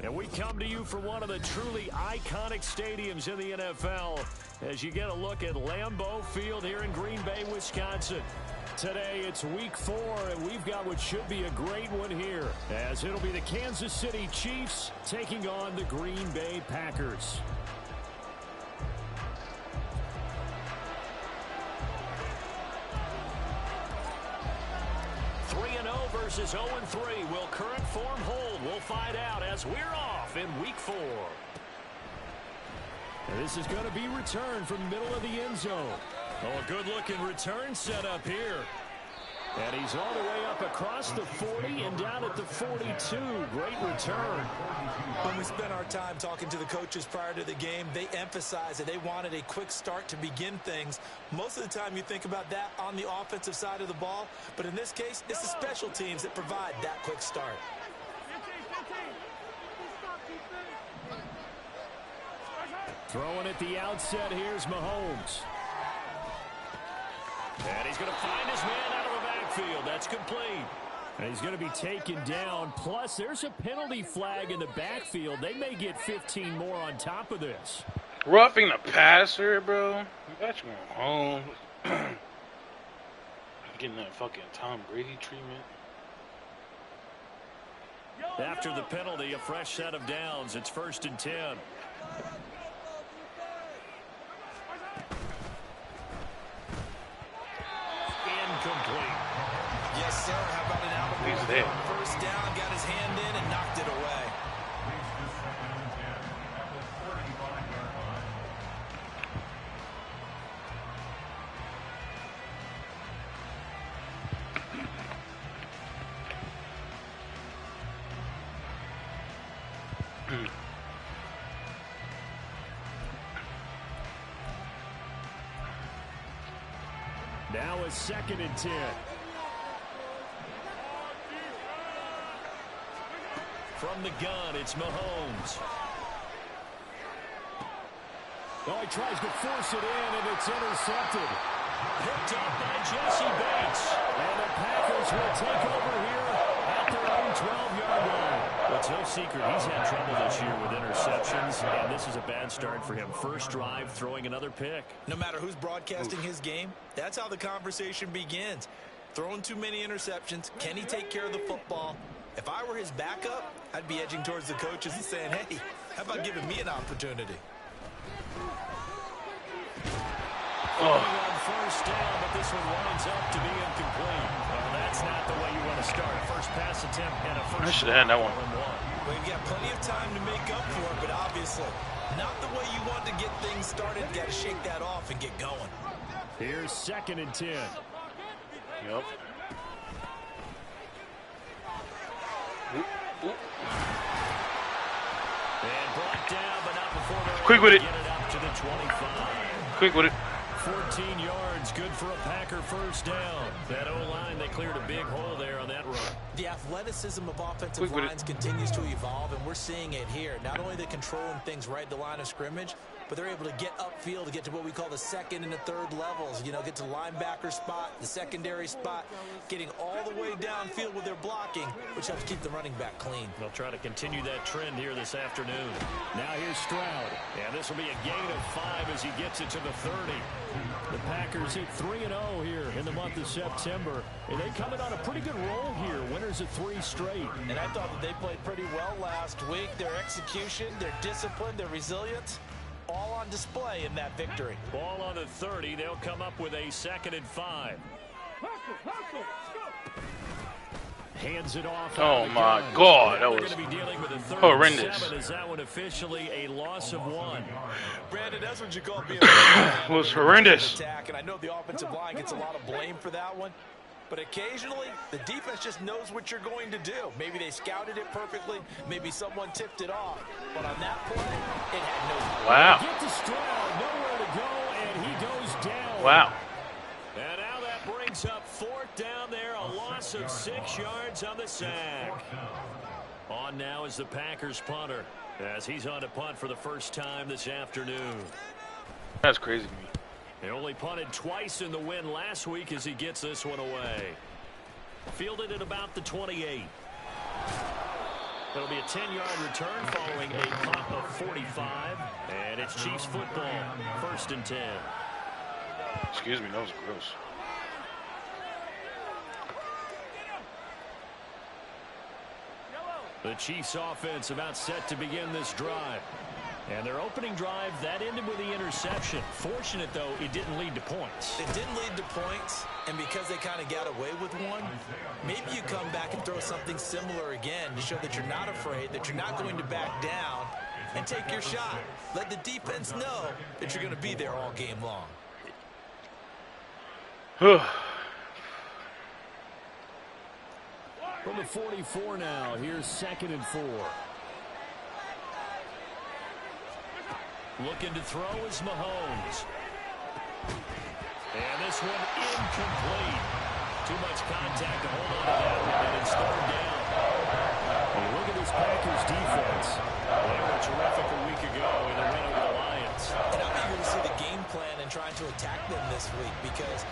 And we come to you from one of the truly iconic stadiums in the NFL as you get a look at Lambeau Field here in Green Bay, Wisconsin. Today it's week 4, and we've got what should be a great one here, as it'll be the Kansas City Chiefs taking on the Green Bay Packers. 3-0 versus 0-3. Will current form hold? We'll find out as we're off in week 4. And this is going to be returned from the middle of the end zone. Oh, a good-looking return set up here. And he's all the way up across the 40 and down at the 42. Great return. When we spent our time talking to the coaches prior to the game, they emphasized that they wanted a quick start to begin things. Most of the time you think about that on the offensive side of the ball, but in this case, it's the special teams that provide that quick start. Throwing at the outset, here's Mahomes. And he's going to find his man out of the backfield. That's complete. And he's going to be taken down. Plus, there's a penalty flag in the backfield. They may get 15 more on top of this. Roughing the passer, bro. That's going home. Getting that fucking Tom Brady treatment. After the penalty, a fresh set of downs. It's 1st and 10. Incomplete. Yes, sir. How about an out of He's there. First down, got his hand in and knocked it away. Now a 2nd and 10. From the gun, it's Mahomes. Oh, he tries to force it in, and it's intercepted. Picked up by Jesse Bates. And the Packers will take over here at their own 12-yard line. It's no secret he's had trouble this year with interceptions, and this is a bad start for him. First drive, throwing another pick. No matter who's broadcasting his game, that's how the conversation begins. Throwing too many interceptions, can he take care of the football? If I were his backup, I'd be edging towards the coaches and saying, hey, how about giving me an opportunity? On first down, but this one winds up to be incomplete. Well, that's not the way you want to start. First pass attempt and a first. I should have had that one. Well, you've got plenty of time to make up for it, but obviously not the way you want to get things started. You got to shake that off and get going. Here's 2nd and 10. Yep. And brought down, but not before they're Quick with it. Get it up to the 25. Quick with it. 14 yards, good for a Packer first down. That O-line, they cleared a big hole there on that run. The athleticism of offensive lines continues to evolve, and we're seeing it here. Not only are they controlling things right at the line of scrimmage, but they're able to get upfield to get to what we call the 2nd and the 3rd levels. You know, get to linebacker spot, the secondary spot, getting all the way downfield with their blocking, which helps keep the running back clean. They'll try to continue that trend here this afternoon. Now here's Stroud. And this will be a gain of 5 as he gets it to the 30. The Packers hit 3-0 here in the month of September. And they come in on a pretty good roll here. Winners of 3 straight. And I thought that they played pretty well last week. Their execution, their discipline, their resilience, all on display in that victory. Ball on the 30. They'll come up with a 2nd and 5. Hands it off. Oh my God, that was horrendous. Is that one officially a loss of 1? Brandon, that's what you call being it was horrendous. Attack, and I know the offensive line gets a lot of blame for that one. But occasionally, the defense just knows what you're going to do. Maybe they scouted it perfectly. Maybe someone tipped it off. But on that play, it had no... Wow. Get to Stroud, nowhere to go, and he goes down. Wow. And now that brings up 4th down there, a loss of 6 yards on the sack. On now is the Packers punter, as he's on to punt for the first time this afternoon. That's crazy to me. He only punted twice in the win last week as he gets this one away. Fielded at about the 28. It'll be a 10-yard return following a punt of 45. And it's Chiefs football, 1st and 10. Excuse me, that was gross. The Chiefs offense about set to begin this drive. And their opening drive, that ended with the interception. Fortunate, though, it didn't lead to points. It didn't lead to points, and because they kind of got away with one, maybe you come back and throw something similar again to show that you're not afraid, that you're not going to back down, and take your shot. Let the defense know that you're going to be there all game long. From the 44 now, here's 2nd and 4. Looking to throw is Mahomes. And this one incomplete. Too much contact to hold on to that one, and it's 3rd down. When you look at this Packers defense, they were terrific a week ago in the win over the Lions. And I'm eager to see the game plan and trying to attack them this week, because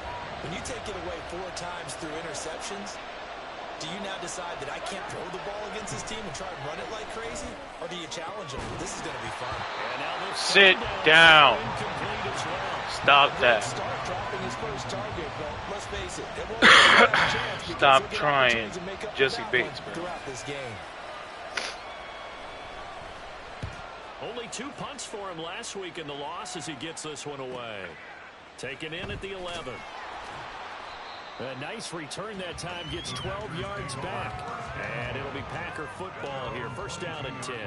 when you take it away 4 times through interceptions, do you now decide that I can't throw the ball against this team and try and run it like crazy? Or do you challenge them? This is going to be fun. Sit down. Stop that. Stop trying. Jesse Bates, man. Throughout this game. Only 2 punts for him last week in the loss as he gets this one away. Taken in at the 11. A nice return that time, gets 12 yards back. And it'll be Packer football here. 1st down and 10.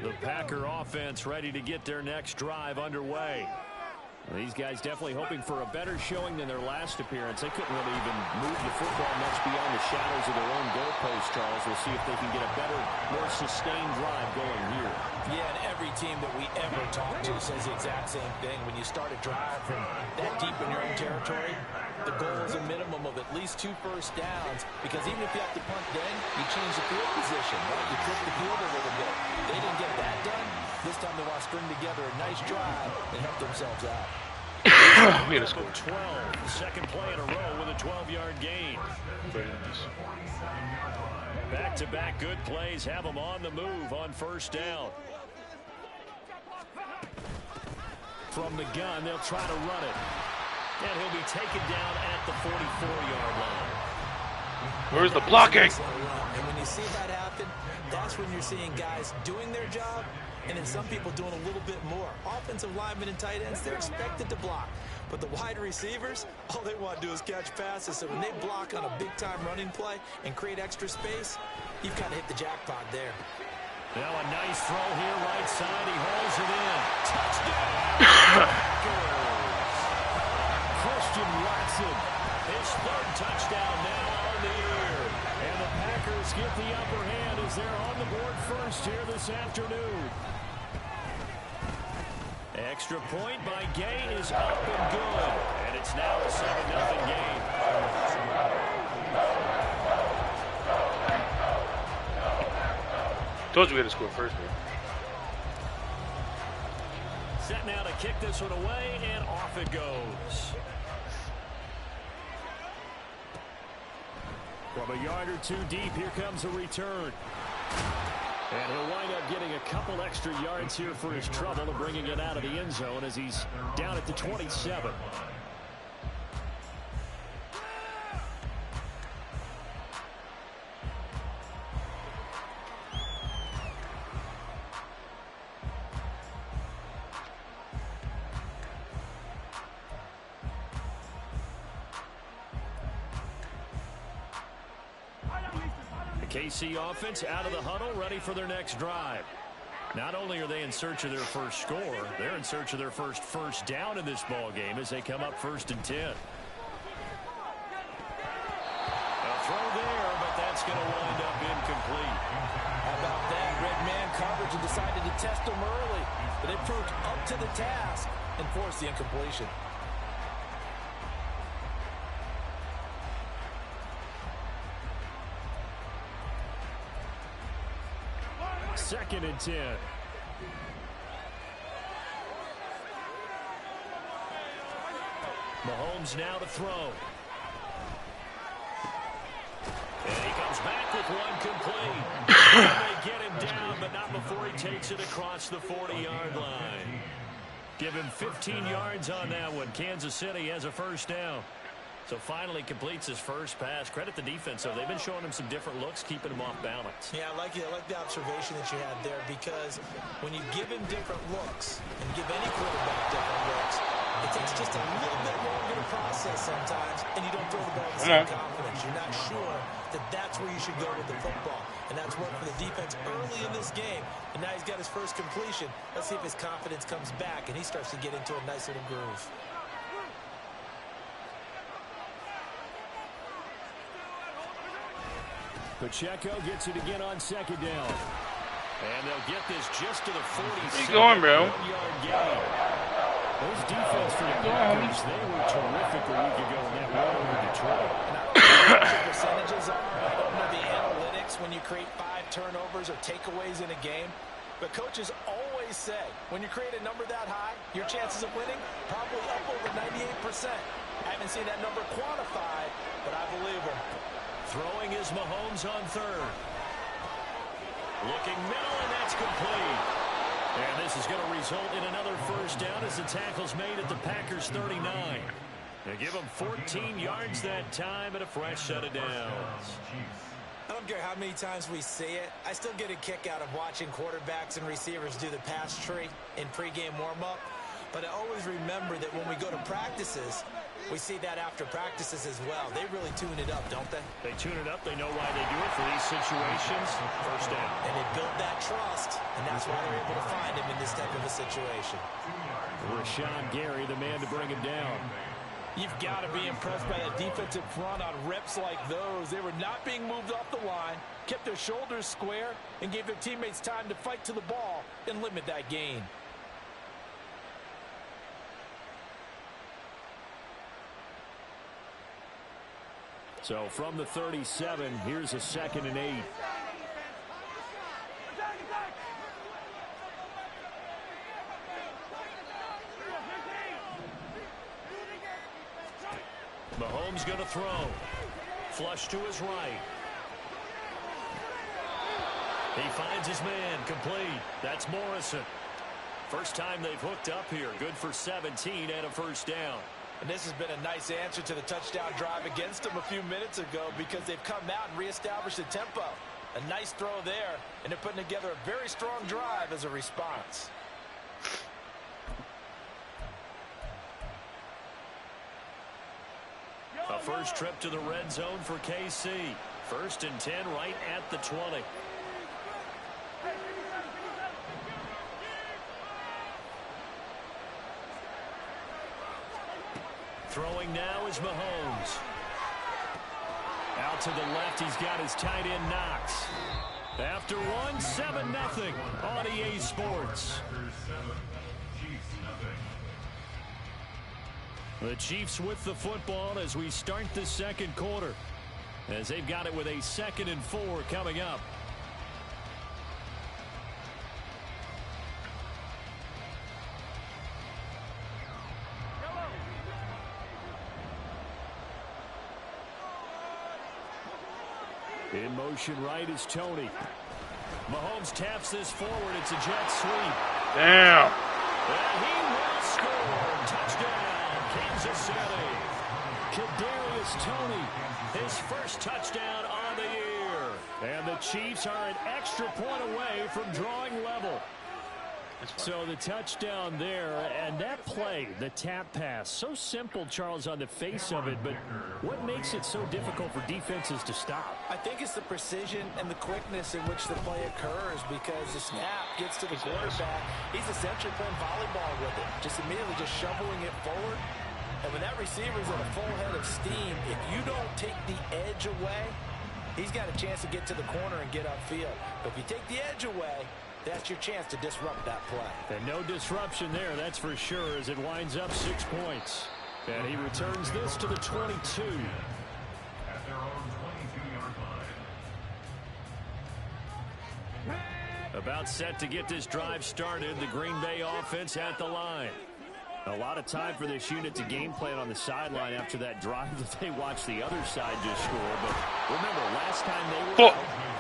The Packer offense ready to get their next drive underway. These guys definitely hoping for a better showing than their last appearance. They couldn't really even move the football much beyond the shadows of their own goalpost, Charles. We'll see if they can get a better, more sustained drive going here. Yeah, and every team that we ever talk to says the exact same thing. When you start a drive from that deep in your own territory, the goal is a minimum of at least 2 first downs, because even if you have to punt then, you change the field position, right? You flip the field a little bit. They didn't get that done. This time they want to string together a nice drive and help themselves out. We got to score. 12. Second play in a row with a 12-yard gain. Back-to-back good plays have them on the move on 1st down. From the gun, they'll try to run it. And he'll be taken down at the 44-yard line. Where's the blocking? And when you see that happen, that's when you're seeing guys doing their job, and then some people doing a little bit more. Offensive linemen and tight ends, they're expected to block. But the wide receivers, all they want to do is catch passes. So when they block on a big-time running play and create extra space, you've got to hit the jackpot there. Now a nice throw here, right side. He hauls it in. Touchdown! Christian Watson, his 3rd touchdown now on the year. And the Packers get the upper hand as they're on the board first here this afternoon. Extra point by Gay is up and good. And it's now a 7-0 game. Told you we had to score first, man. Set now to kick this one away, and off it goes. From a yard or 2 deep, here comes a return. And he'll wind up getting a couple extra yards here for his trouble of bringing it out of the end zone as he's down at the 27. KC offense out of the huddle, ready for their next drive. Not only are they in search of their first score, they're in search of their first down in this ball game as they come up 1st and 10. A throw there, but that's going to wind up incomplete. How about that? Red man coverage and decided to test them early, but they proved up to the task and forced the incompletion. 2nd and 10. Mahomes now to throw. And he comes back with one complete. And they get him down, but not before he takes it across the 40-yard line. Give him 15 yards on that one. Kansas City has a first down. So finally completes his first pass. Credit the defense, though. They've been showing him some different looks, keeping him off balance. Yeah, I like the observation that you had there, because when you give him different looks and give any quarterback different looks, it takes just a little bit longer to process sometimes, and you don't throw the ball with the same confidence. You're not sure that that's where you should go with the football, and that's worked for the defense early in this game, and now he's got his first completion. Let's see if his confidence comes back, and he starts to get into a nice little groove. Pacheco gets it again on second down. And they'll get this just to the 46. Where you going, bro? Those defense for the Packers, they were terrific a week ago in that win over Detroit. The percentages are, I don't know the analytics when you create 5 turnovers or takeaways in a game, but coaches always say when you create a number that high, your chances of winning probably up over 98%. I haven't seen that number quantified, but I believe them. Throwing is Mahomes on third. Looking middle, and that's complete. And this is going to result in another first down as the tackle's made at the Packers' 39. They give them 14 yards that time and a fresh set of downs. I don't care how many times we see it. I still get a kick out of watching quarterbacks and receivers do the pass tree in pregame warm-up. But I always remember that when we go to practices, we see that after practices as well. They really tune it up, don't they? They tune it up. They know why they do it for these situations. First down. And they build that trust, and that's why they're able to find him in this type of a situation. Rashawn Gary, the man to bring him down. You've got to be impressed by that defensive front on reps like those. They were not being moved off the line, kept their shoulders square, and gave their teammates time to fight to the ball and limit that gain. So from the 37, here's a 2nd and 8. Mahomes going to throw. Flush to his right. He finds his man, complete. That's Morrison. First time they've hooked up here. Good for 17 and a first down. And this has been a nice answer to the touchdown drive against them a few minutes ago, because they've come out and reestablished the tempo. A nice throw there, and they're putting together a very strong drive as a response. A first trip to the red zone for KC. 1st and 10 right at the 20. Throwing now is Mahomes. Out to the left, he's got his tight end Knox. After one, 7-0 on EA Sports. The Chiefs with the football as we start the second quarter, as they've got it with a 2nd and 4 coming up. In motion right is Tony. Mahomes taps this forward. It's a jet sweep. Damn. And he will score. Touchdown, Kansas City. Kadarius Toney, his first touchdown on the year. And the Chiefs are an extra point away from drawing level. So the touchdown there, and that play, the tap pass, so simple, Charles, on the face of it, but what makes it so difficult for defenses to stop? I think it's the precision and the quickness in which the play occurs, because the snap gets to the quarterback. He's essentially playing volleyball with it, just immediately just shoveling it forward. And when that receiver's at a full head of steam, if you don't take the edge away, he's got a chance to get to the corner and get upfield. But if you take the edge away, that's your chance to disrupt that play. And no disruption there, that's for sure, as it winds up 6 points. And he returns this to the 22. At their own 22-yard line. About set to get this drive started. The Green Bay offense at the line. A lot of time for this unit to game plan on the sideline after that drive that they watched the other side just score. But remember, last time they were out,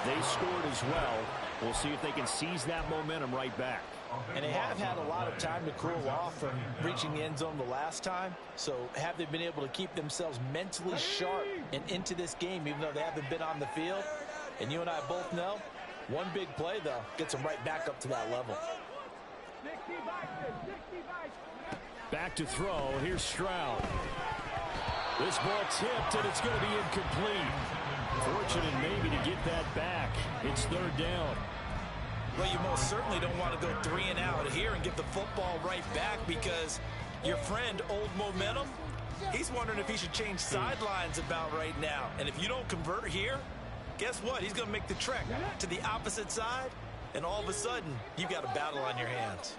they scored as well. We'll see if they can seize that momentum right back. And they have had a lot of time to cool off from reaching the end zone the last time. So have they been able to keep themselves mentally sharp and into this game, even though they haven't been on the field? And you and I both know, one big play, though, gets them right back up to that level. Back to throw. Here's Stroud. This ball tipped, and it's going to be incomplete. Fortunate maybe to get that back. It's third down. Well, you most certainly don't want to go 3 and out here and get the football right back, because your friend, Old Momentum, he's wondering if he should change sidelines about right now. And if you don't convert here, guess what? He's going to make the trek to the opposite side, and all of a sudden, you've got a battle on your hands.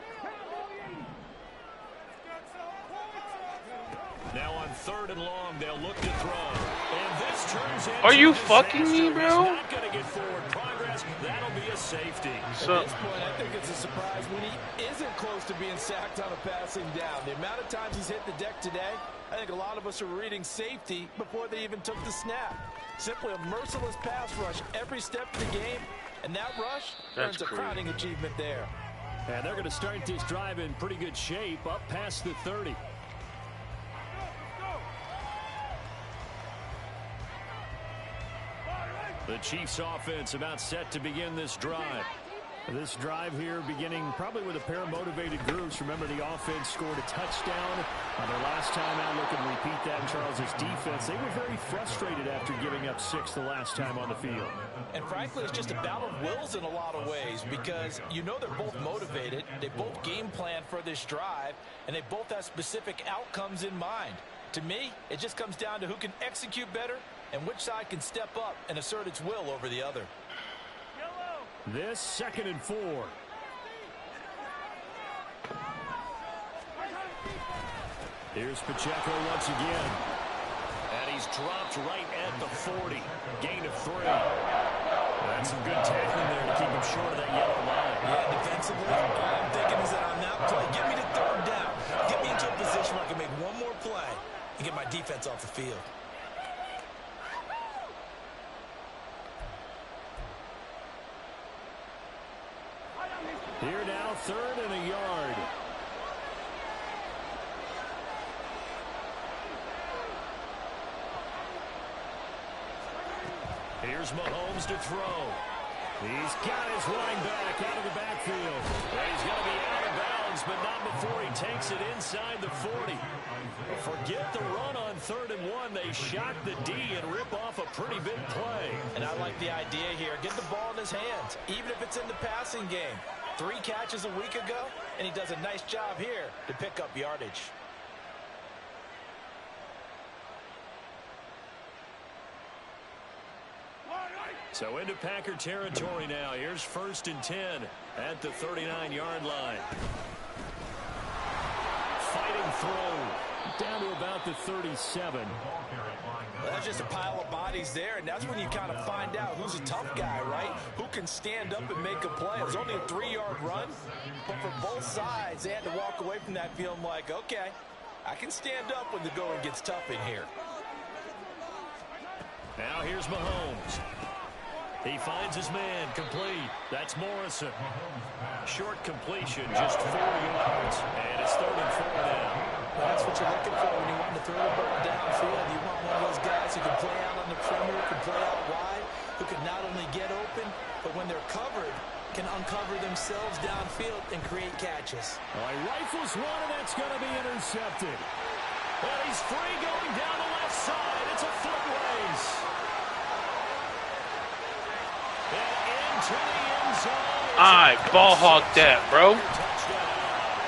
Now on 3rd and long, they'll look to throw. And this turns into Are you fucking me, bro? He's not going to get forward progress. That'll be a safety. So, at this point, I think it's a surprise when he isn't close to being sacked on a passing down. The amount of times he's hit the deck today, I think a lot of us are reading safety before they even took the snap. Simply a merciless pass rush every step of the game, and that rush earns a crowning achievement there. And they're going to start this drive in pretty good shape, up past the 30. The Chiefs offense about set to begin this drive. This drive here beginning probably with a pair of motivated groups. Remember, the offense scored a touchdown on their last time out. Looking to repeat that in Charles's defense. They were very frustrated after giving up 6 the last time on the field. And frankly, it's just a battle of wills in a lot of ways, because you know they're both motivated. They both game plan for this drive, and they both have specific outcomes in mind. To me, it just comes down to who can execute better and which side can step up and assert its will over the other. This 2nd and 4. Here's Pacheco once again. And he's dropped right at the 40. Gain of 3. That's some good tackling there to keep him short of that yellow line. Yeah, defensively, all I'm thinking is that on that play, get me to 3rd down. Get me into a position where I can make one more play and get my defense off the field. Here now, 3rd and a yard. Here's Mahomes to throw. He's got his running back out of the backfield. He's going to be out of bounds, but not before he takes it inside the 40. Forget the run on 3rd and 1. They shock the D and rip off a pretty big play. And I like the idea here. Get the ball in his hands, even if it's in the passing game. 3 catches a week ago, and he does a nice job here to pick up yardage. So into Packer territory now. Here's 1st and 10 at the 39-yard line. Fighting through down to about the 37. Well, that's just a pile of bodies there, and that's when you kind of find out who's a tough guy, right? Who can stand up and make a play. It was only a 3-yard run, but for both sides, they had to walk away from that feeling like, okay, I can stand up when the going gets tough in here. Now here's Mahomes. He finds his man, complete. That's Morrison. Short completion, just 4 yards, and it's 3rd and 4 now. That's what you're looking for when you want to throw the ball downfield. You want one of those guys who can play out on the perimeter, can play out wide, who can not only get open, but when they're covered, can uncover themselves downfield and create catches. Well, he rifles one, and that's going to be intercepted. And he's free going down the left side. It's a foot race. And into the end zone. I ball hogged that, bro.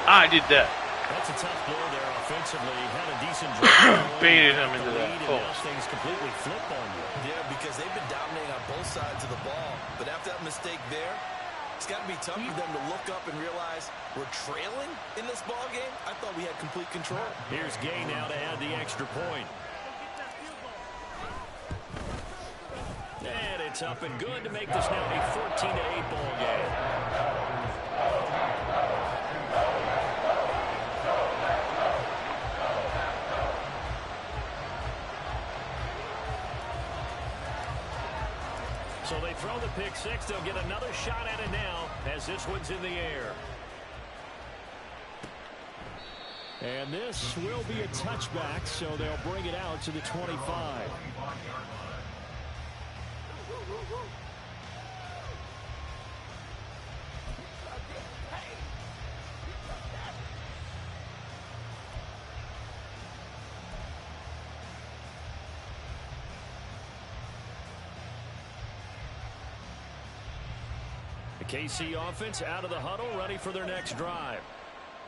I did that. That's a tough blow there offensively. Had a decent drive. Baited him into that post. Things completely flip on you. Yeah, because they've been dominating on both sides of the ball. But after that mistake there, it's got to be tough for them to look up and realize we're trailing in this ball game. I thought we had complete control. Here's Gay now to add the extra point. And it's up and good to make this now a 14-8 ball game. So they throw the pick six. They'll get another shot at it now as this one's in the air. And this will be a touchback, so they'll bring it out to the 25. The KC offense out of the huddle, ready for their next drive.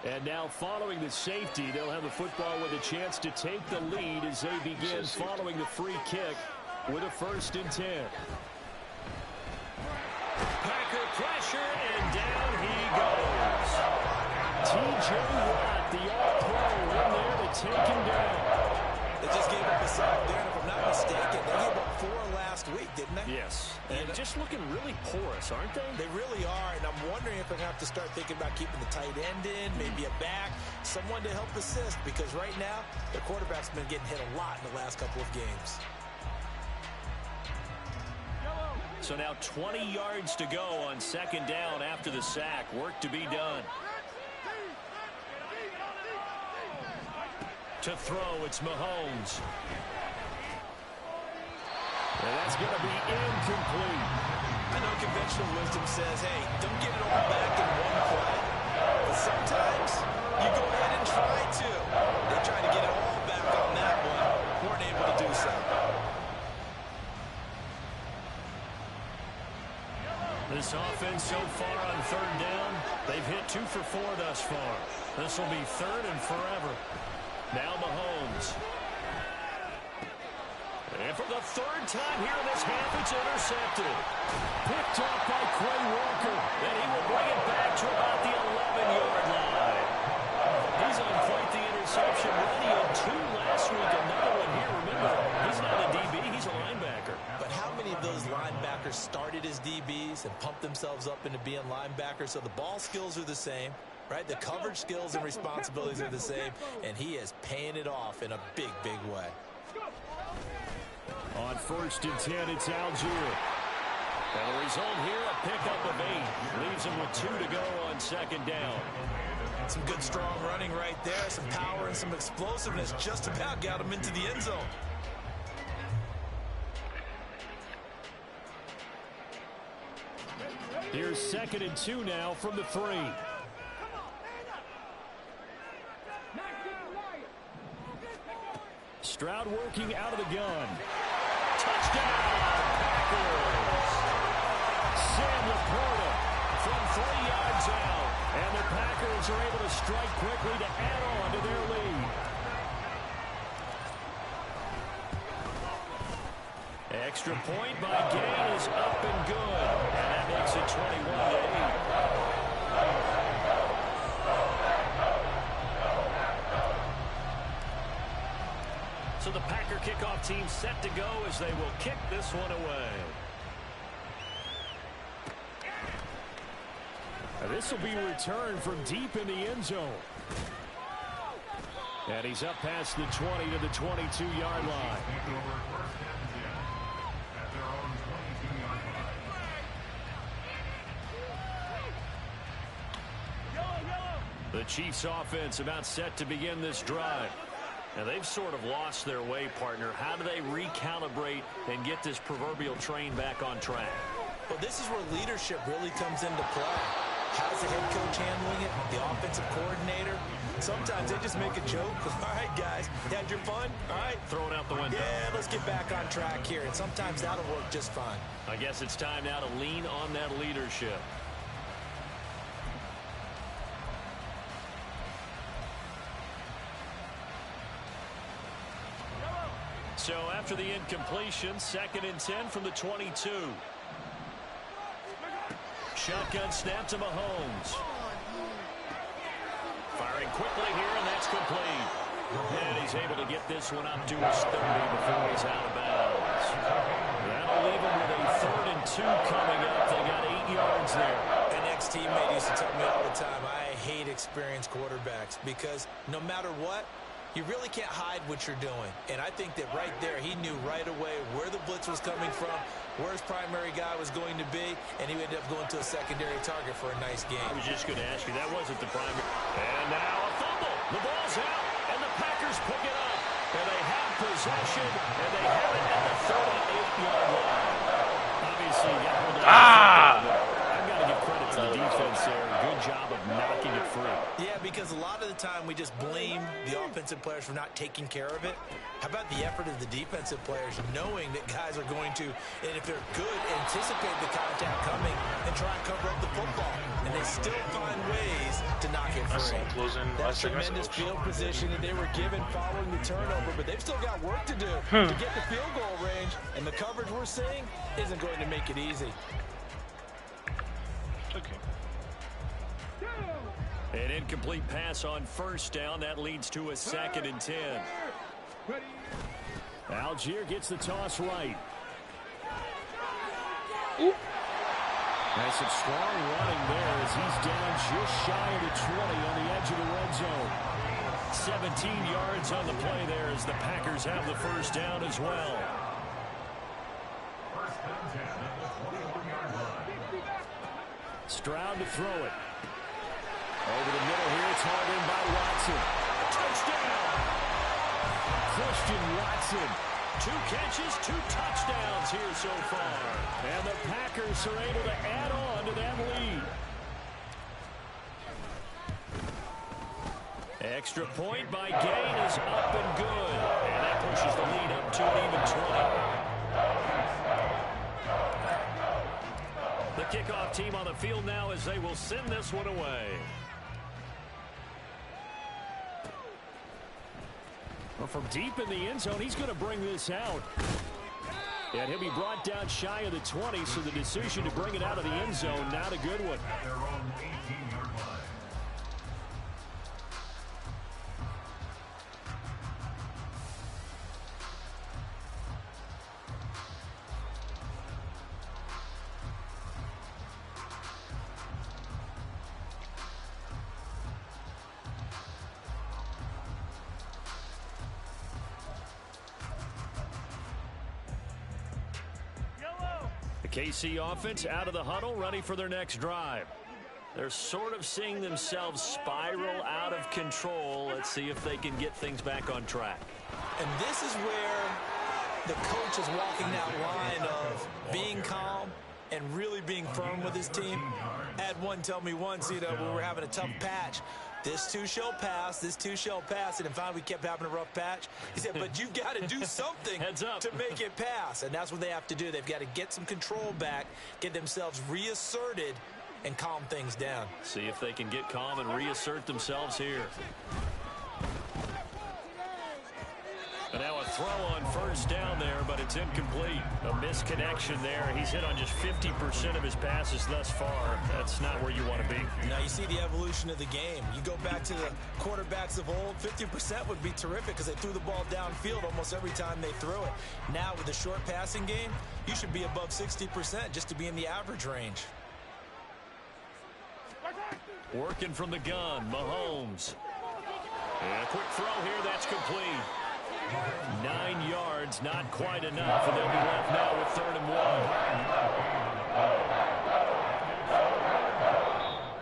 And now following the safety, they'll have the football with a chance to take the lead as they begin following the free kick with a 1st and 10. Packer pressure, and down he goes. T.J. Watt, the all-pro, in there to take him down. They just gave up a sack there, and if I'm not mistaken, they gave up 4 last week, didn't they? Yes. And just looking really porous, aren't they? They really are, and I'm wondering if they're going to have to start thinking about keeping the tight end in, maybe a back, someone to help assist, because right now, their quarterback's been getting hit a lot in the last couple of games. So now 20 yards to go on 2nd down after the sack. Work to be done. To throw, it's Mahomes. And that's going to be incomplete. I know conventional wisdom says, hey, don't get it all back in one play. But sometimes you go ahead and try to. They tried to get it all back on that one. Weren't able to do so. This offense so far on 3rd down, they've hit 2 for 4 thus far. This will be 3rd and forever. Now Mahomes. And for the 3rd time here in this half, it's intercepted. Picked off by Quay Walker. And he will bring it back to about the 11-yard line. He's on quite the interception. He had 2 last week. Another one here. Remember, he's not a DB. He's a linebacker. But how many of those linebackers started as DBs and pumped themselves up into being linebackers? So the ball skills are the same, right? The coverage skills and responsibilities are the same. And he is paying it off in a big, big way. On 1st and 10, it's Algier. And the result here, a pickup of 8. Leaves him with 2 to go on 2nd down. Some good, strong running right there. Some power and some explosiveness. Just about got him into the end zone. Here's 2nd and 2 now from the 3. Stroud working out of the gun. Touchdown, Packers. Sam Laporta from 3 yards out. And the Packers are able to strike quickly to add on to their lead. Extra point by Gay is up and good. And that makes it 21-8. So the Packer kickoff team set to go as they will kick this one away. This will be returned from deep in the end zone. And he's up past the 20 to the 22-yard line. The Chiefs offense about set to begin this drive. Now, they've sort of lost their way, partner. How do they recalibrate and get this proverbial train back on track? Well, this is where leadership really comes into play. How's the head coach handling it? The offensive coordinator? Sometimes they just make a joke. All right, guys, you had your fun? All right. Throw it out the window. Yeah, let's get back on track here. And sometimes that'll work just fine. I guess it's time now to lean on that leadership. So after the incompletion, 2nd and 10 from the 22. Shotgun snap to Mahomes. Firing quickly here, and that's complete. And he's able to get this one up to his 30 before he's out of bounds. That'll leave him with a 3rd and 2 coming up. They got 8 yards there. An ex-teammate used to tell me all the time, I hate experienced quarterbacks because no matter what, You really can't hide what you're doing. And I think that right there, he knew right away where the blitz was coming from, where his primary guy was going to be, and he ended up going to a secondary target for a nice game. I was just going to ask you, that wasn't the primary. And now a fumble. The ball's out, and the Packers pick it up. And they have possession, and they have it at the 38-yard line. Obviously, that hold on. I've got to give credit to the defense there. Good job of knocking it free. Yeah, because a lot of the time we just blame the offensive players for not taking care of it. How about the effort of the defensive players knowing that guys are going to, and if they're good, anticipate the contact coming and try and cover up the football. And they still find ways to knock it free. That's tremendous field position that they were given following the turnover, but they've still got work to do to get the field goal range. And the coverage we're seeing isn't going to make it easy. Okay. An incomplete pass on first down. That leads to a 2nd and 10. Algier gets the toss right. Ooh. Nice and strong running there as he's down just shy of the 20 on the edge of the red zone. 17 yards on the play there as the Packers have the first down as well. Stroud to throw it. Over the middle here, it's hauled in by Watson. Touchdown! Christian Watson. 2 catches, 2 touchdowns here so far. And the Packers are able to add on to that lead. Extra point by Gain is up and good. And that pushes the lead up to an even 20. The kickoff team on the field now as they will send this one away. Well, from deep in the end zone, he's going to bring this out. And he'll be brought down shy of the 20, so the decision to bring it out of the end zone, not a good one. Their own 18-yard line. KC offense out of the huddle, ready for their next drive. They're sort of seeing themselves spiral out of control. Let's see if they can get things back on track. And this is where the coach is walking that line of being calm and really being firm with his team. I had one tell me once, we were having a tough patch. This too shall pass, this too shall pass. And finally, we kept having a rough patch. He said, but you've got to do something to make it pass. And that's what they have to do. They've got to get some control back, get themselves reasserted, and calm things down. See if they can get calm and reassert themselves here. And now a throw on first down there, but it's incomplete. A misconnection there. He's hit on just 50% of his passes thus far. That's not where you want to be. Now you see the evolution of the game. You go back to the quarterbacks of old, 50% would be terrific because they threw the ball downfield almost every time they threw it. Now with the short passing game, you should be above 60% just to be in the average range. Working from the gun, Mahomes. And a quick throw here, that's complete. 9 yards, not quite enough, and they'll be left now with 3rd and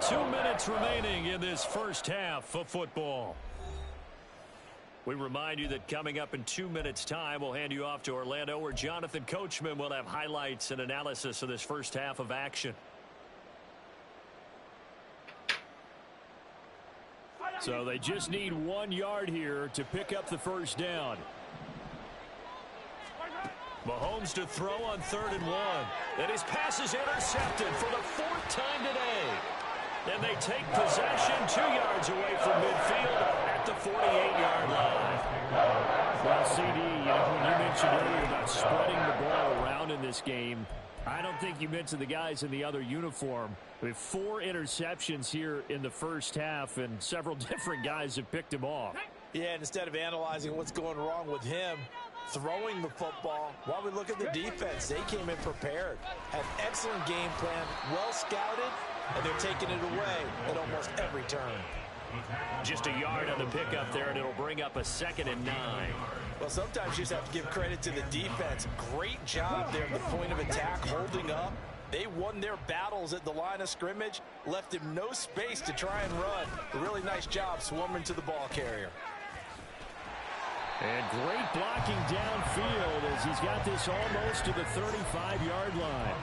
1. 2 minutes remaining in this first half of football. We remind you that coming up in 2 minutes' time, we'll hand you off to Orlando, where Jonathan Coachman will have highlights and analysis of this first half of action. So they just need 1 yard here to pick up the first down. Mahomes to throw on 3rd and 1. And his pass is intercepted for the 4th time today. And they take possession 2 yards away from midfield at the 48-yard line. Well, CD, when you mentioned earlier about spreading the ball around in this game, I don't think you mentioned the guys in the other uniform. We have 4 interceptions here in the first half, and several different guys have picked him off. Yeah, and instead of analyzing what's going wrong with him, throwing the football, while we look at the defense, they came in prepared, had excellent game plan, well scouted, and they're taking it away at almost every turn. Just a yard on the pickup there, and it'll bring up a 2nd and 9. Well, sometimes you just have to give credit to the defense. Great job there at the point of attack, holding up. They won their battles at the line of scrimmage, left him no space to try and run. A really nice job swarming to the ball carrier. And great blocking downfield as he's got this almost to the 35-yard line.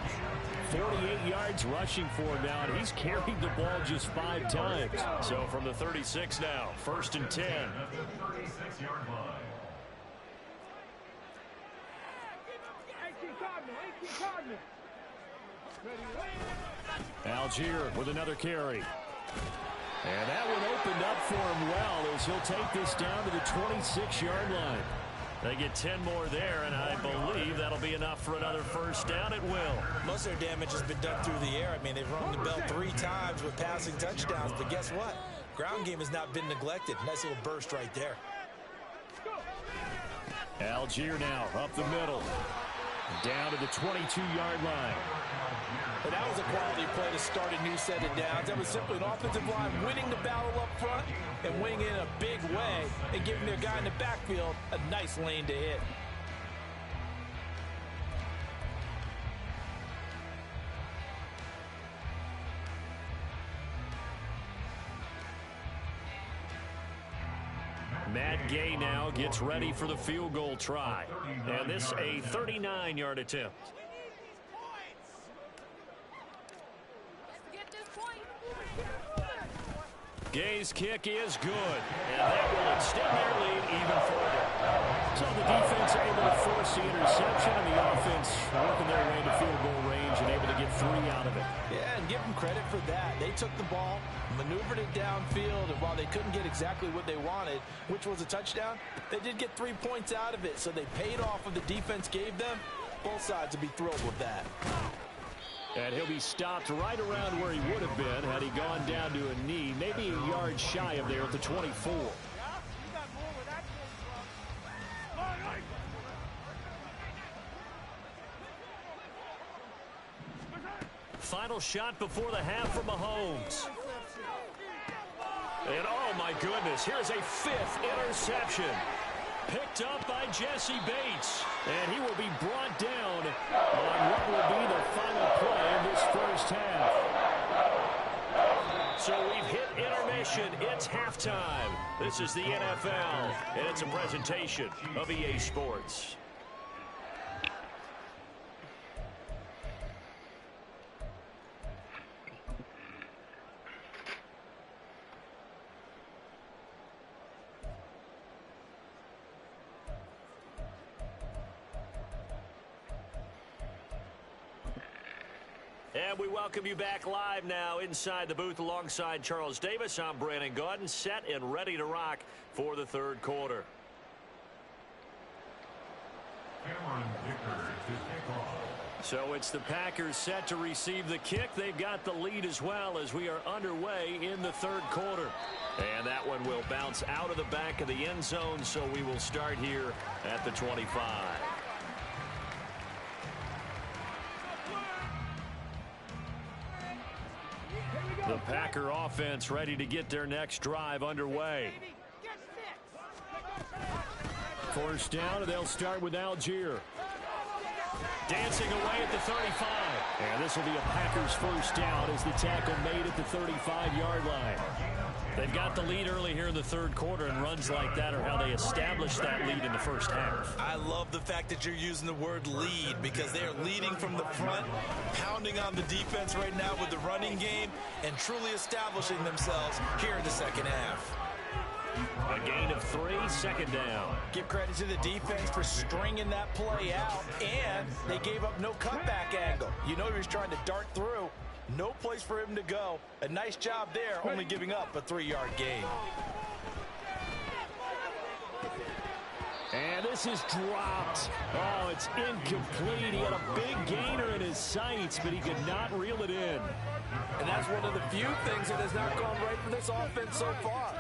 48 yards rushing for him now, and he's carried the ball just 5 times. So from the 36 now, 1st and 10. At the 36-yard line. Algier with another carry. And that one opened up for him well as he'll take this down to the 26-yard line. They get 10 more there, and I believe that'll be enough for another 1st down at will. Most of their damage has been done through the air. I mean, they've rung the bell 3 times with passing touchdowns, but guess what? Ground game has not been neglected. Nice little burst right there. Algier now up the middle. Down to the 22-yard line. But that was a quality play to start a new set of downs. That was simply an offensive line winning the battle up front and winning in a big way and giving their guy in the backfield a nice lane to hit. Matt Gay now gets ready for the field goal try. And this a 39-yard attempt. Gay's kick is good, and that will extend their lead even further. So the defense able to force the interception, and the offense working their way to field goal range and able to get 3 out of it. Yeah, and give them credit for that. They took the ball, maneuvered it downfield, and while they couldn't get exactly what they wanted, which was a touchdown, they did get 3 points out of it, so they paid off what the defense gave them. Both sides would be thrilled with that. And he'll be stopped right around where he would have been had he gone down to a knee, maybe a yard shy of there at the 24. Final shot before the half from Mahomes. And oh my goodness, here's a 5th interception. Picked up by Jesse Bates. And he will be brought down on what will be the final play of this 1st half. So we've hit intermission. It's halftime. This is the NFL, and it's a presentation of EA Sports. And we welcome you back live now inside the booth alongside Charles Davis. I'm Brandon Gaudin, set and ready to rock for the 3rd quarter. So it's the Packers set to receive the kick. They've got the lead as well as we are underway in the 3rd quarter. And that one will bounce out of the back of the end zone, so we will start here at the 25. The Packer offense ready to get their next drive underway. 1st down, and they'll start with Algier. Dancing away at the 35. And this will be a Packers 1st down as the tackle made at the 35-yard line. They've got the lead early here in the 3rd quarter, and runs like that are how they establish that lead in the 1st half. I love the fact that you're using the word lead because they are leading from the front, pounding on the defense right now with the running game, and truly establishing themselves here in the 2nd half. A gain of 3, 2nd down. Give credit to the defense for stringing that play out, and they gave up no cutback angle. You know he was trying to dart through. No place for him to go. A nice job there, only giving up a 3-yard gain. And this is dropped. Oh, it's incomplete. He had a big gainer in his sights, but he could not reel it in. And that's one of the few things that has not gone right for this offense so far.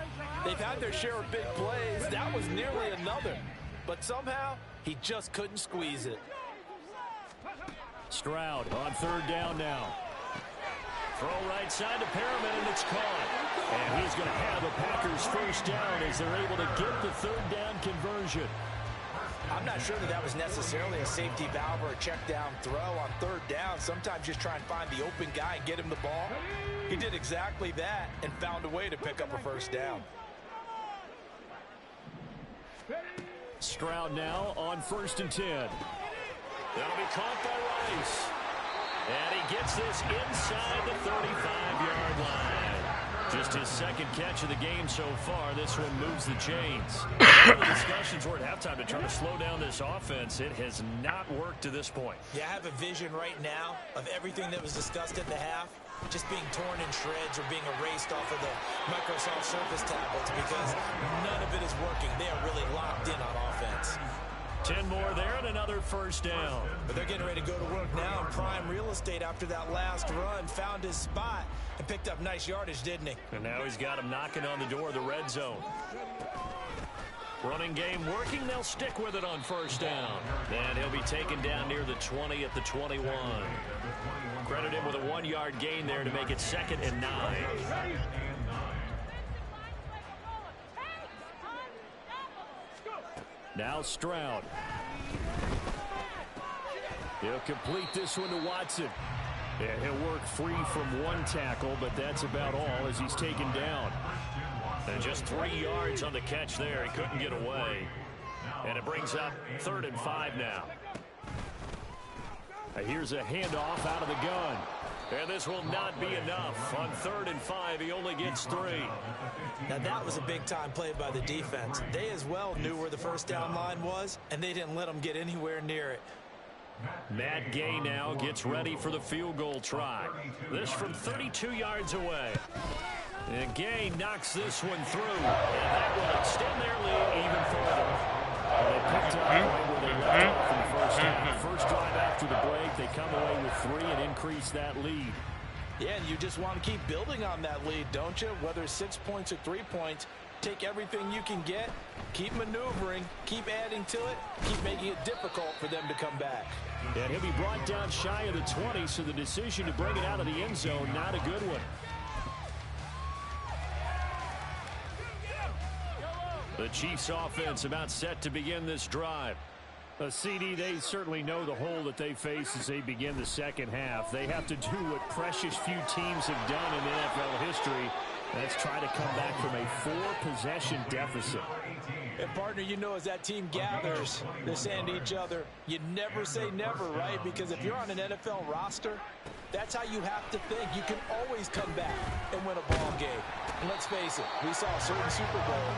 They've had their share of big plays. That was nearly another. But somehow, he just couldn't squeeze it. Stroud on 3rd down now. Throw right right side to Perriman, and it's caught. And he's going to have a Packers first down as they're able to get the third down conversion. I'm not sure that was necessarily a safety valve or a check down throw on third down. Sometimes just try and find the open guy and get him the ball. He did exactly that and found a way to pick up a first down. Stroud now on 1st and 10. That'll be caught by Rice. And he gets this inside the 35-yard line. Just his second catch of the game so far. This one moves the chains. All the discussions were at halftime to try to slow down this offense. It has not worked to this point. Yeah, I have a vision right now of everything that was discussed at the half just being torn in shreds or being erased off of the Microsoft Surface tablets because none of it is working. They are really locked in on offense. 10 more there and another first down. But they're getting ready to go to work now in prime real estate after that last run. Found his spot and picked up nice yardage, didn't he? And now he's got him knocking on the door of the red zone. Running game working. They'll stick with it on first down. And he'll be taken down near the 20 at the 21. Credit him with a 1-yard gain there to make it 2nd and 9. Now Stroud. He'll complete this one to Watson. And he'll work free from one tackle, but that's about all as he's taken down. And just 3 yards on the catch there. He couldn't get away. And it brings up 3rd and 5 now. Here's a handoff out of the gun. And this will not be enough. On 3rd and 5, he only gets 3. Now that was a big-time play by the defense. They as well knew where the first down line was, and they didn't let them get anywhere near it. Matt Gay now gets ready for the field goal try. This from 32 yards away. And Gay knocks this one through. And that will extend their lead even further. They picked up right where they left off in the first half. First drive after the break, they come away with 3 and increase that lead. Yeah, and you just want to keep building on that lead, don't you? Whether it's 6 points or 3 points, take everything you can get, keep maneuvering, keep adding to it, keep making it difficult for them to come back. And he'll be brought down shy of the 20, so the decision to bring it out of the end zone, not a good one. The Chiefs offense about set to begin this drive. CD, they certainly know the hole that they face as they begin the second half. They have to do what precious few teams have done in NFL history. Let's try to come back from a 4-possession deficit. And, partner, you know as that team gathers, they're saying to each other, you never say never, right? Because if you're on an NFL roster, that's how you have to think. You can always come back and win a ball game. And let's face it, we saw a certain Super Bowl,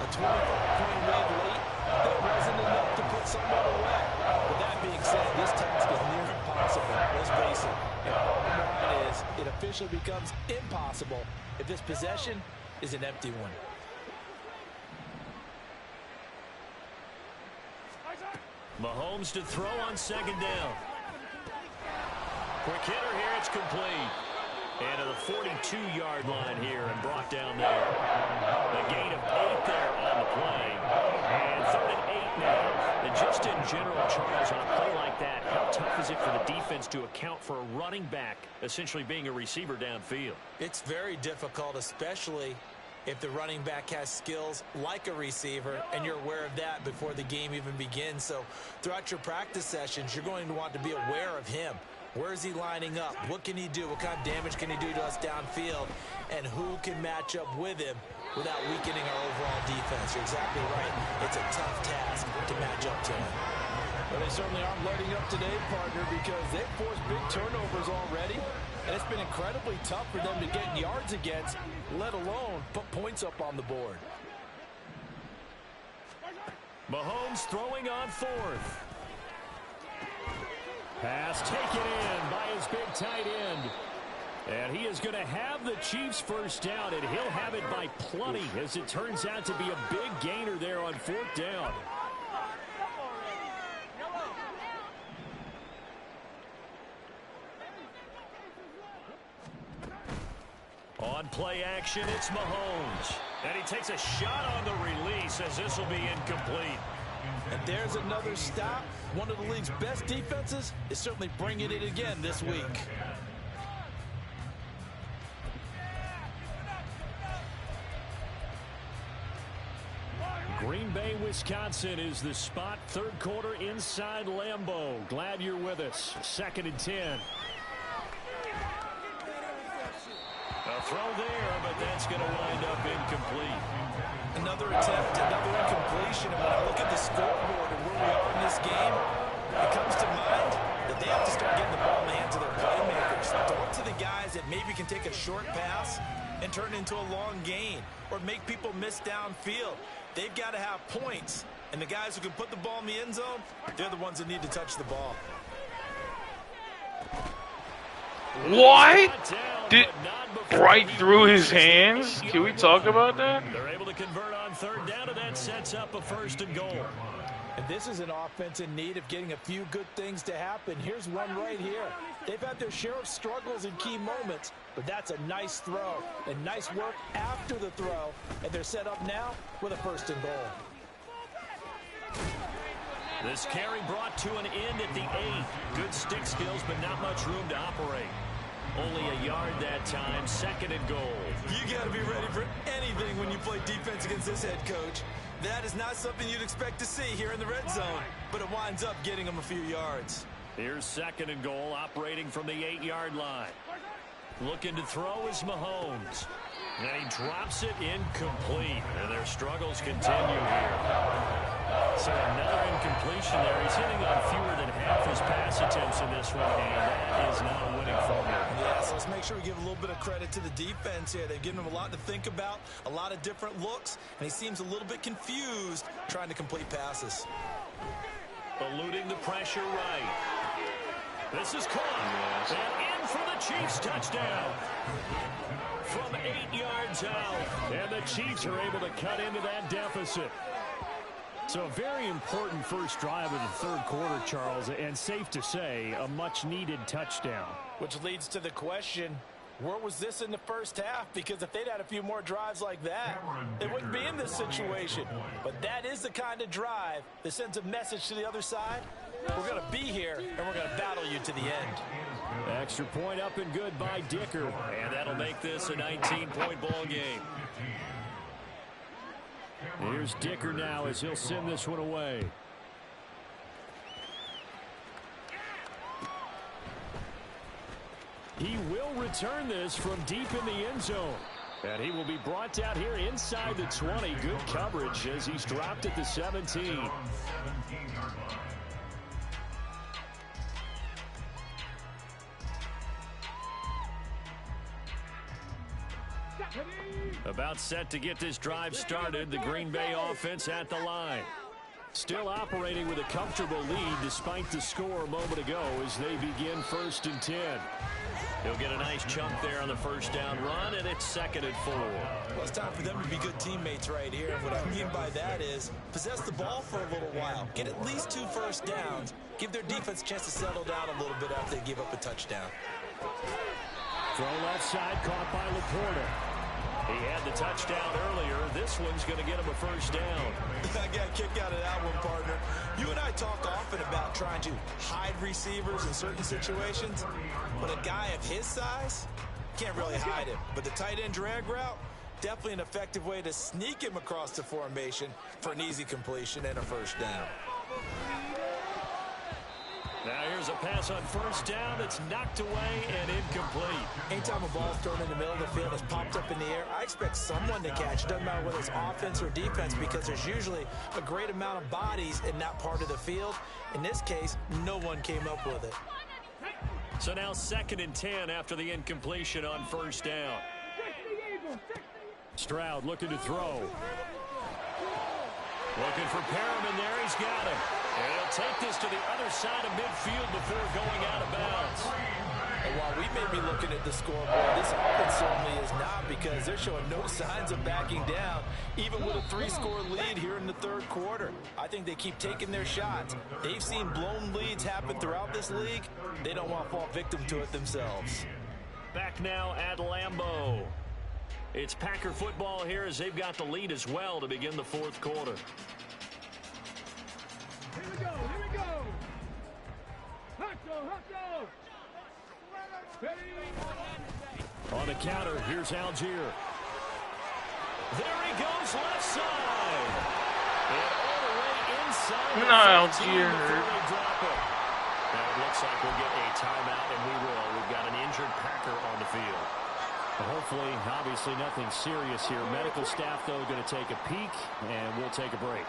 a 25-point lead late, that wasn't enough to put someone away. With that being said, this task is near impossible. Let's face it. And the bottom line is, it officially becomes impossible if this possession is an empty one. Mahomes to throw on 2nd down. Quick hitter here, it's complete. And to the 42-yard line here and brought down there. A gain of 8 there on the play. And 3rd and 8 now. And just in general, Charles, on a play like that, how tough is it for the defense to account for a running back essentially being a receiver downfield? It's very difficult, especially if the running back has skills like a receiver, and you're aware of that before the game even begins. So throughout your practice sessions, you're going to want to be aware of him. Where is he lining up? What can he do? What kind of damage can he do to us downfield? And who can match up with him without weakening our overall defense? You're exactly right. It's a tough task to match up to him. Well, they certainly aren't letting up today, partner, because they've forced big turnovers already. And it's been incredibly tough for them to get yards against, let alone put points up on the board. Mahomes throwing on 4th. Pass taken in by his big tight end. And he is going to have the Chiefs first down, and he'll have it by plenty, as it turns out to be a big gainer there on 4th down. On play action, it's Mahomes. And he takes a shot on the release, as this will be incomplete. And there's another stop. One of the league's best defenses is certainly bringing it again this week. Green Bay, Wisconsin is the spot. Third quarter inside Lambeau. Glad you're with us. 2nd and 10. A throw there, but that's going to wind up incomplete. Another attempt, another incompletion. And when I look at the scoreboard and where we are in this game, it comes to mind that they have to start getting the ball in the hands of their playmakers. Throw it to the guys that maybe can take a short pass and turn it into a long gain or make people miss downfield. They've got to have points. And the guys who can put the ball in the end zone, they're the ones that need to touch the ball. What? Did right through his hands? Can we talk about that? They're able to convert on 3rd down, and that sets up a 1st and goal. And this is an offense in need of getting a few good things to happen. Here's one right here. They've had their share of struggles in key moments, but that's a nice throw and nice work after the throw. And they're set up now with a 1st and goal. This carry brought to an end at the 8. Good stick skills, but not much room to operate. Only a yard that time. 2nd and goal. You got to be ready for anything when you play defense against this head coach. That is not something you'd expect to see here in the red zone, but it winds up getting them a few yards. Here's 2nd and goal, operating from the 8-yard line. Looking to throw is Mahomes. And he drops it incomplete. And their struggles continue here. So another incompletion there. He's hitting on fewer than half his pass attempts in this one, and that is not a winning formula. Yeah, so let's make sure we give a little bit of credit to the defense here. They've given him a lot to think about, a lot of different looks, and he seems a little bit confused trying to complete passes. Eluding the pressure right. This is caught. And in for the Chiefs touchdown. From 8 yards out. And the Chiefs are able to cut into that deficit. So a very important first drive of the 3rd quarter, Charles, and safe to say, a much-needed touchdown. Which leads to the question, where was this in the first half? Because if they'd had a few more drives like that, they wouldn't be in this situation. But that is the kind of drive that sends a message to the other side. We're going to be here, and we're going to battle you to the end. Extra point up and good by Dicker. And that'll make this a 19-point ball game. Here's Dicker now as he'll send this one away. He will return this from deep in the end zone. And he will be brought down here inside the 20. Good coverage as he's dropped at the 17. About set to get this drive started. The Green Bay offense at the line. Still operating with a comfortable lead despite the score a moment ago as they begin 1st and 10. He'll get a nice chunk there on the first down run, and it's 2nd and 4. Well, it's time for them to be good teammates right here. And what I mean by that is possess the ball for a little while. Get at least 2 first downs. Give their defense a chance to settle down a little bit after they give up a touchdown. Throw left side, caught by Laporta. He had the touchdown earlier. This one's going to get him a first down. I got a kick out of that one, partner. You and I talk often about trying to hide receivers in certain situations, but a guy of his size can't really hide him. But the tight end drag route, definitely an effective way to sneak him across the formation for an easy completion and a first down. Now here's a pass on first down. It's knocked away and incomplete. Anytime a ball's thrown in the middle of the field, it's popped up in the air, I expect someone to catch. It doesn't matter whether it's offense or defense because there's usually a great amount of bodies in that part of the field. In this case, no one came up with it. So now 2nd and 10 after the incompletion on first down. Stroud looking to throw. Looking for Perriman there. He's got him. And he'll take this to the other side of midfield before going out of bounds. And while we may be looking at the scoreboard, this offense certainly is not because they're showing no signs of backing down, even with a 3-score lead here in the 3rd quarter. I think they keep taking their shots. They've seen blown leads happen throughout this league. They don't want to fall victim to it themselves. Back now at Lambeau. It's Packer football here as they've got the lead as well to begin the 4th quarter. Here we go, here we go. Hot go. Ready? On the counter, here's Algier. There he goes left side. all the way inside the No, 15 dear. before they drop it. Now it looks like we'll get a timeout, and we will. We've got an injured Packer on the field. Hopefully, obviously nothing serious here. Medical staff, though, going to take a peek, and we'll take a break.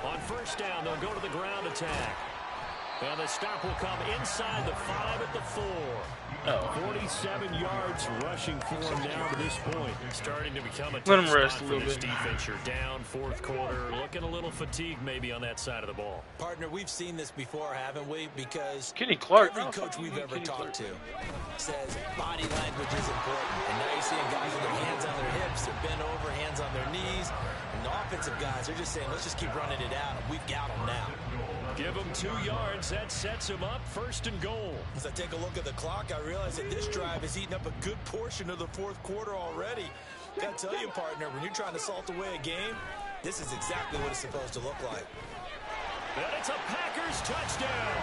On first down, they'll go to the ground attack. And the stop will come inside the 5 at the 4. 47 yards rushing for him now to this point. Starting to become a Let him tough rest spot a for little this bit. defense. You're down, fourth quarter, looking a little fatigued maybe on that side of the ball. Partner, we've seen this before, haven't we? Because Kenny Clark. every coach we've ever talked to says body language is important. And now you're seeing guys with their hands on their hips, they're bent over, hands on their knees. And the offensive guys, they're just saying, let's just keep running it out. We've got them now. Give him 2 yards. That sets him up first and goal. As I take a look at the clock, I realize that this drive has eaten up a good portion of the fourth quarter already. Got to tell you, partner, when you're trying to salt away a game, this is exactly what it's supposed to look like. And it's a Packers touchdown.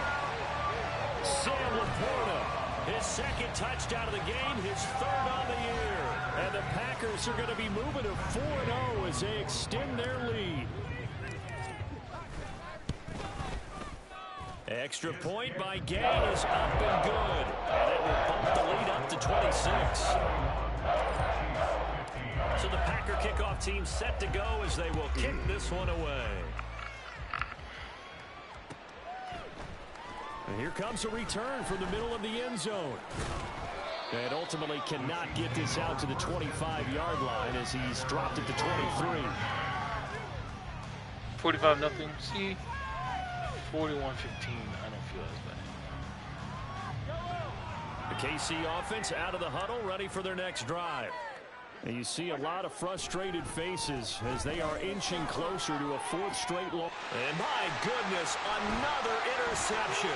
Sam Laporta, his second touchdown of the game, his third on the year. And the Packers are going to be moving to 4-0 as they extend their lead. Extra point by Gay is up and good. And it will bump the lead up to 26. So the Packer kickoff team set to go as they will kick this one away. And here comes a return from the middle of the end zone. And ultimately cannot get this out to the 25-yard line as he's dropped it to 23. 45-0. See? 41-15. I don't feel as bad. The KC offense out of the huddle, ready for their next drive. And you see a lot of frustrated faces as they are inching closer to a fourth straight loss. And my goodness, another interception.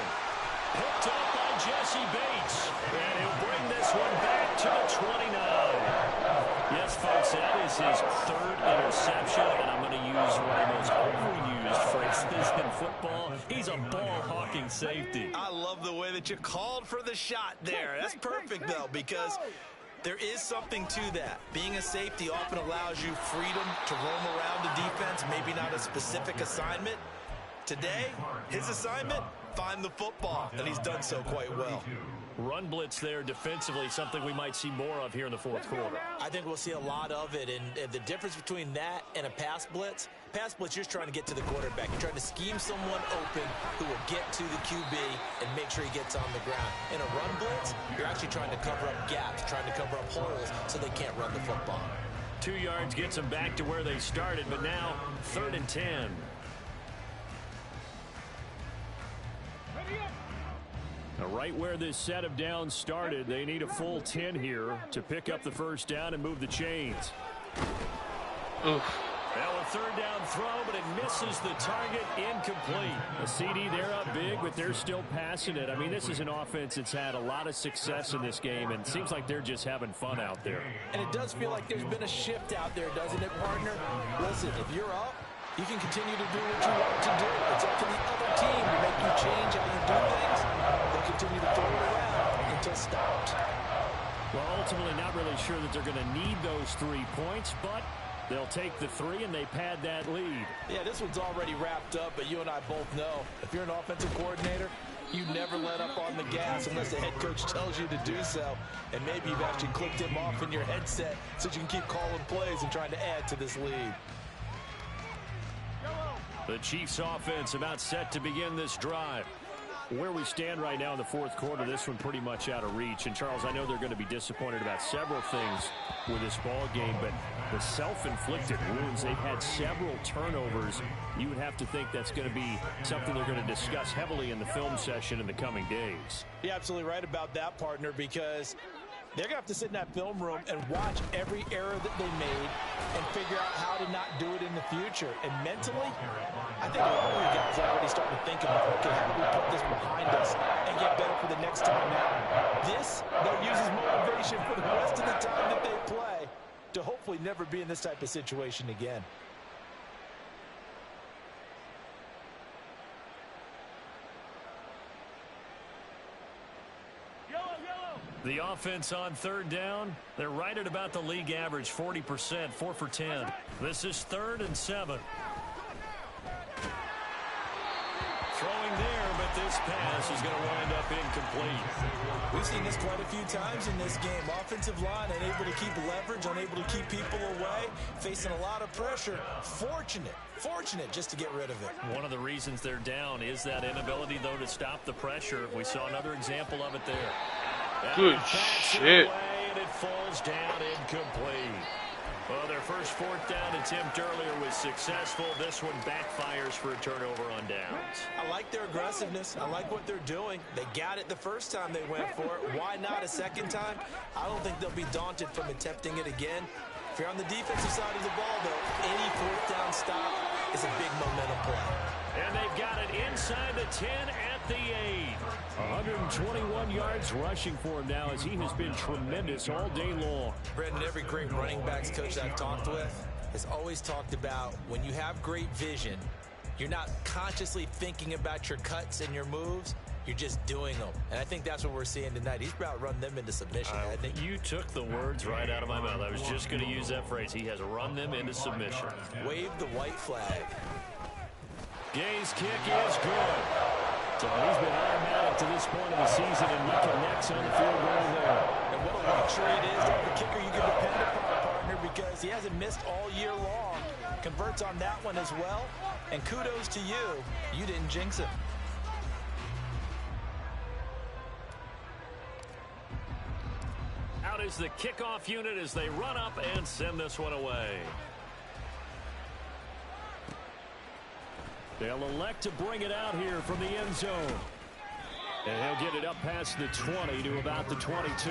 Picked up by Jesse Bates. And he'll bring this one back to the 29. Yes, folks, that is his third interception, and I'm going to use one of the most overused phrases in football. He's a ball-hawking safety. I love the way that you called for the shot there. That's perfect, though, because there is something to that. Being a safety often allows you freedom to roam around the defense, maybe not a specific assignment. Today, his assignment, find the football, and he's done so quite well. Run blitz there defensively, something we might see more of here in the fourth quarter. I think we'll see a lot of it, and the difference between that and a pass blitz, you're just trying to get to the quarterback. You're trying to scheme someone open who will get to the QB and make sure he gets on the ground. In a run blitz, you're actually trying to cover up gaps, trying to cover up holes so they can't run the football. 2 yards gets them back to where they started, but now 3rd and 10. Now, right where this set of downs started, they need a full 10 here to pick up the first down and move the chains. Oof. Well, a 3rd down throw, but it misses the target, incomplete. A CD, they're up big, but they're still passing it. I mean, this is an offense that's had a lot of success in this game, and it seems like they're just having fun out there. And it does feel like there's been a shift out there, doesn't it, partner? Listen, if you're up, you can continue to do what you want to do. It's up to the other team to make you change how you do things. They'll continue to throw it around until stopped. Well, ultimately not really sure that they're going to need those 3 points, but they'll take the 3 and they pad that lead. Yeah, this one's already wrapped up, but you and I both know if you're an offensive coordinator, you never let up on the gas unless the head coach tells you to do so. And maybe you've actually clicked him off in your headset so you can keep calling plays and trying to add to this lead. The Chiefs offense about set to begin this drive. Where we stand right now in the fourth quarter, this one pretty much out of reach. And, Charles, I know they're going to be disappointed about several things with this ball game, but the self-inflicted wounds, they've had several turnovers. You would have to think that's going to be something they're going to discuss heavily in the film session in the coming days. You're absolutely right about that, partner, because they're going to have to sit in that film room and watch every error that they made and figure out how to not do it in the future. And mentally, I think a lot of you guys are already starting to think about, okay, how do we put this behind us and get better for the next time out? This, they'll use as motivation for the rest of the time that they play to hopefully never be in this type of situation again. The offense on third down, they're right at about the league average, 40%, 4 for 10. This is 3rd and 7. Throwing there, but this pass is going to wind up incomplete. We've seen this quite a few times in this game. Offensive line unable to keep leverage, unable to keep people away, facing a lot of pressure. Fortunate just to get rid of it. One of the reasons they're down is that inability, though, to stop the pressure. We saw another example of it there. Good shit. And it falls down incomplete. Well, their first 4th down attempt earlier was successful. This one backfires for a turnover on downs. I like their aggressiveness. I like what they're doing. They got it the first time they went for it. Why not a second time? I don't think they'll be daunted from attempting it again. If you're on the defensive side of the ball, though, any 4th down stop is a big momentum play. And they've got it inside the 10 at the 8. 121 yards rushing for him now as he has been tremendous all day long. Brendan, every great running backs coach I've talked with has always talked about when you have great vision, you're not consciously thinking about your cuts and your moves. You're just doing them. And I think that's what we're seeing tonight. He's about run them into submission. I think you took the words right out of my mouth. I was just going to use that phrase. He has run them into submission. Wave the white flag. Gay's kick is good. So he's been automatic to this point of the season, and he connects on the field goal there. And what a luxury it is to have a kicker you can depend upon, partner, because he hasn't missed all year long. Converts on that one as well. And kudos to you. You didn't jinx him. Out is the kickoff unit as they run up and send this one away. They'll elect to bring it out here from the end zone. And he'll get it up past the 20 to about the 22.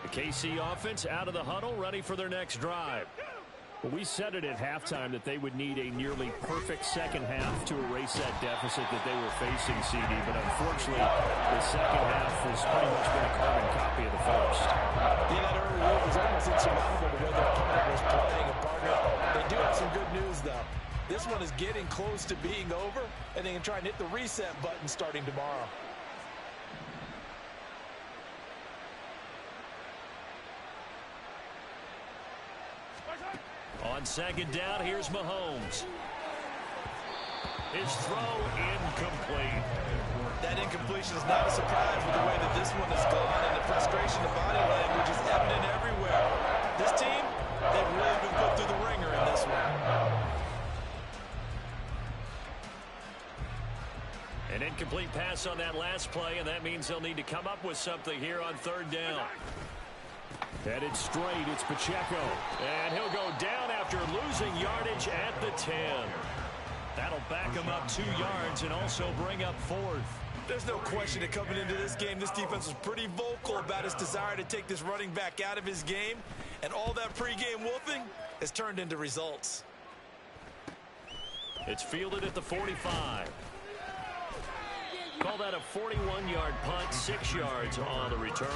The KC offense out of the huddle, ready for their next drive. We said it at halftime that they would need a nearly perfect second half to erase that deficit that they were facing, CD. But unfortunately, the second half has pretty much been a carbon copy of the first. Yeah, that early lead was almost insurmountable the way their opponent was playing. And partner, they do have some good news, though. This one is getting close to being over, and they can try and hit the reset button starting tomorrow. On second down, here's Mahomes. His throw incomplete. That incompletion is not a surprise with the way that this one has gone, and the frustration of body language is evident everywhere. This team, they've really been put through the ringer in this one. An incomplete pass on that last play, and that means they'll need to come up with something here on third down. Headed straight, it's Pacheco. And he'll go down after losing yardage at the 10. That'll back him up 2 yards and also bring up 4th. There's no question that coming into this game, this defense was pretty vocal about its desire to take this running back out of his game. And all that pregame wolfing has turned into results. It's fielded at the 45. Call that a 41-yard punt, 6 yards on the return.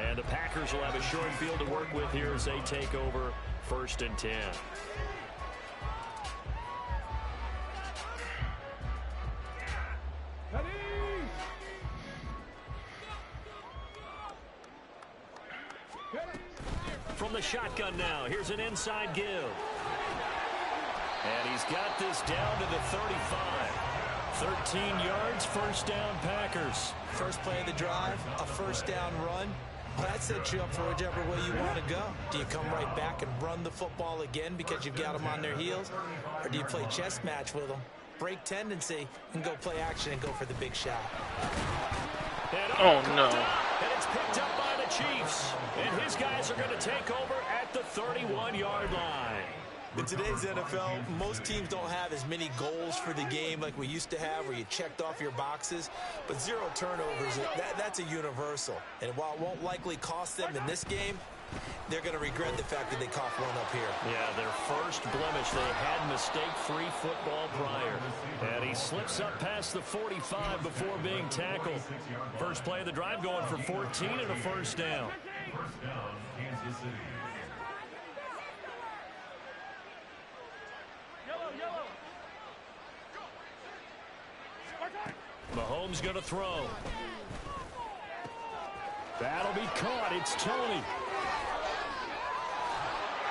And the Packers will have a short field to work with here as they take over 1st and 10. From the shotgun now, here's an inside give. And he's got this down to the 35. 13 yards, first down Packers. First play of the drive, a first down run. Well, that sets you up for whichever way you want to go. Do you come right back and run the football again because you've got them on their heels? Or do you play chess match with them, break tendency, and go play action and go for the big shot? Oh, no. And it's picked up by the Chiefs. And his guys are going to take over at the 31-yard line. In today's NFL, most teams don't have as many goals for the game like we used to have where you checked off your boxes. But 0 turnovers, that's a universal. And while it won't likely cost them in this game, they're going to regret the fact that they coughed one up here. Yeah, their first blemish. They had mistake-free football prior. And he slips up past the 45 before being tackled. First play of the drive going for 14 and a first down. First down, Kansas City. Mahomes going to throw. That'll be caught. It's Tony.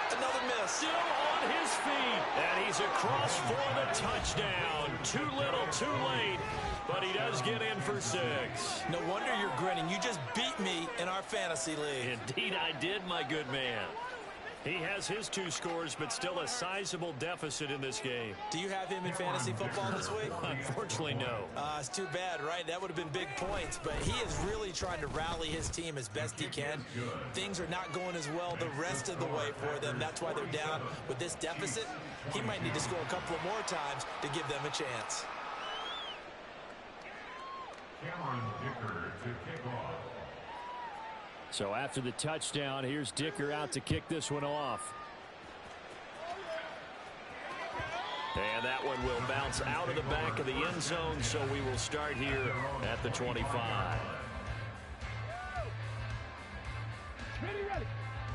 Another miss. Still on his feet. And he's across for the touchdown. Too little, too late. But he does get in for 6. No wonder you're grinning. You just beat me in our fantasy league. Indeed I did, my good man. He has his 2 scores, but still a sizable deficit in this game. Do you have him in fantasy football this week? Unfortunately, no. It's too bad, right? That would have been big points, but he is really trying to rally his team as best he can. Things are not going as well the rest of the way for them. That's why they're down with this deficit. He might need to score a couple of more times to give them a chance. So after the touchdown, here's Dicker out to kick this one off. And that one will bounce out of the back of the end zone, so we will start here at the 25.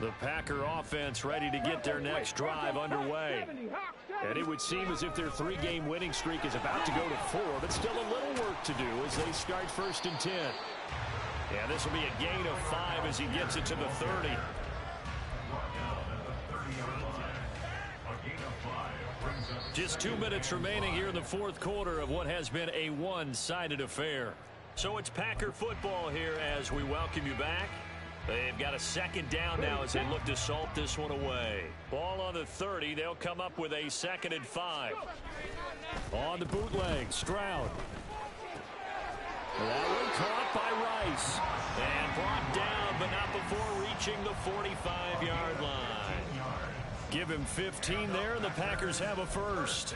The Packer offense ready to get their next drive underway. And it would seem as if their 3-game winning streak is about to go to 4, but still a little work to do as they start 1st and 10. Yeah, this will be a gain of 5 as he gets it to the 30. Just 2 minutes remaining here in the 4th quarter of what has been a one-sided affair. So it's Packer football here as we welcome you back. They've got a 2nd down now as they look to salt this one away. Ball on the 30. They'll come up with a 2nd and 5. On the bootleg, Stroud. That one caught by Rice. And brought down, but not before reaching the 45-yard line. Give him 15 there, and the Packers have a 1st.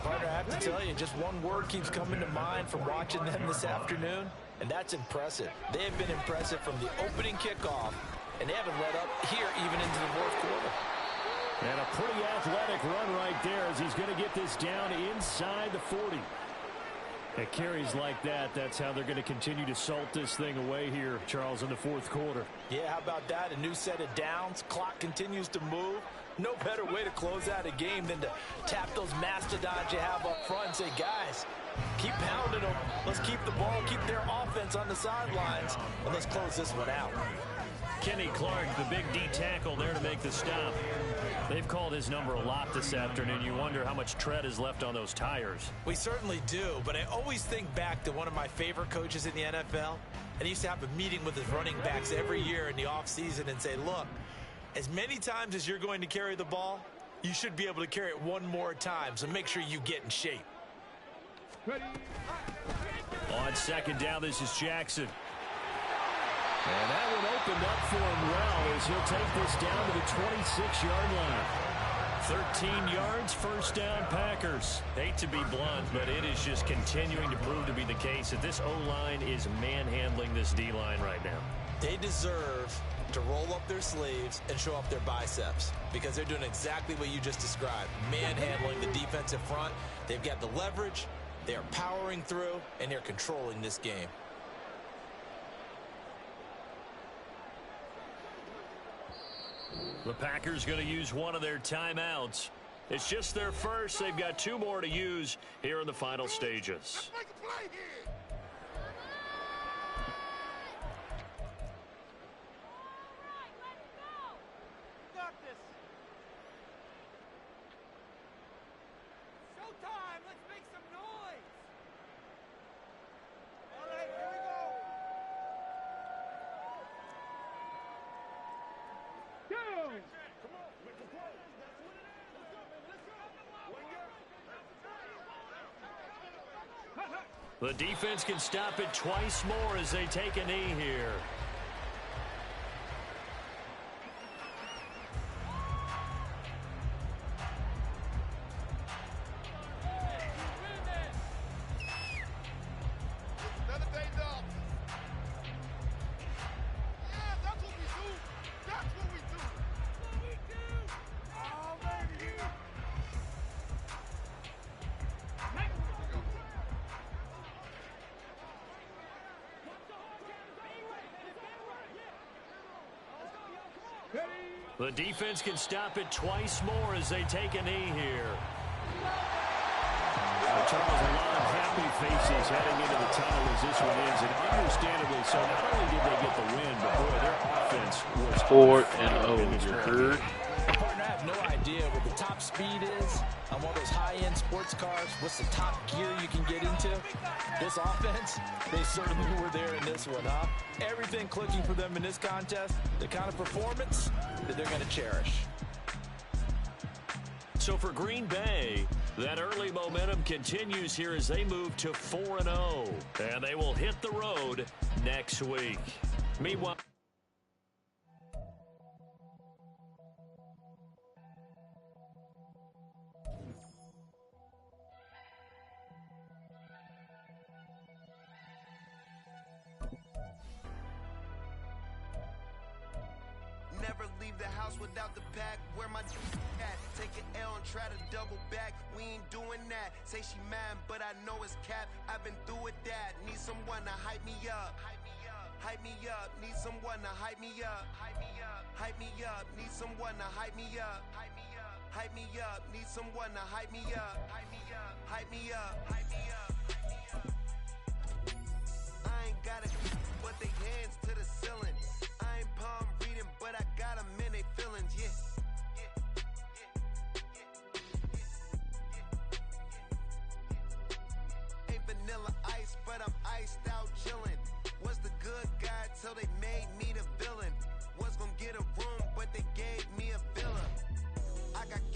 Partner, I have to tell you, just one word keeps coming to mind from watching them this afternoon, and that's impressive. They have been impressive from the opening kickoff, and they haven't let up here even into the 4th quarter. And a pretty athletic run right there as he's going to get this down inside the 40. At carries like that, that's how they're going to continue to salt this thing away here, Charles, in the 4th quarter. Yeah, how about that? A new set of downs. Clock continues to move. No better way to close out a game than to tap those mastodons you have up front and say, guys, keep pounding them. Let's keep the ball, keep their offense on the sidelines, and let's close this one out. Kenny Clark, the big D tackle there to make the stop. They've called his number a lot this afternoon. You wonder how much tread is left on those tires. We certainly do, but I always think back to one of my favorite coaches in the NFL, and he used to have a meeting with his running backs every year in the offseason and say, look, as many times as you're going to carry the ball, you should be able to carry it one more time, so make sure you get in shape. On 2nd down, this is Jackson. And that one opened up for him well as he'll take this down to the 26-yard line. 13 yards, 1st down, Packers. Hate to be blunt, but it is just continuing to prove to be the case that this O-line is manhandling this D-line right now. They deserve to roll up their sleeves and show up their biceps because they're doing exactly what you just described, manhandling the defensive front. They've got the leverage, they're powering through, and they're controlling this game. The Packers going to use one of their timeouts. It's just their 1st. They've got 2 more to use here in the final stages. The defense can stop it twice more as they take a knee here. The defense can stop it twice more as they take a knee here. Charles, a lot of happy faces heading into the tunnel as this one ends, and understandably so. Not only did they get the win, but boy, their offense was 4-0. You heard? Partner, I have no idea what the top speed is on one of those high-end sports cars. What's the top gear you can get into? This offense, they certainly were there in this one, huh? Everything clicking for them in this contest, the kind of performance that they're going to cherish. So for Green Bay, that early momentum continues here as they move to 4-0. And they will hit the road next week. Meanwhile, never leave the house without the pack. Where my at? Take an L and try to double back. We ain't doing that. Say she mad, but I know it's cap. I've been through with that. Need someone to hype me up. Hype me up. Need someone to hype me up. Hype me up. Hype me up. Need someone to hype me up. Hype me up. Hype me up. Need someone to hype me up. Hype me up. Hype me up. Hype me up. I ain't got it, but they hands to the ceiling. I ain't palm reading, but I got them in they feelings, yeah. Ain't vanilla ice, but I'm iced out chillin'. What's the good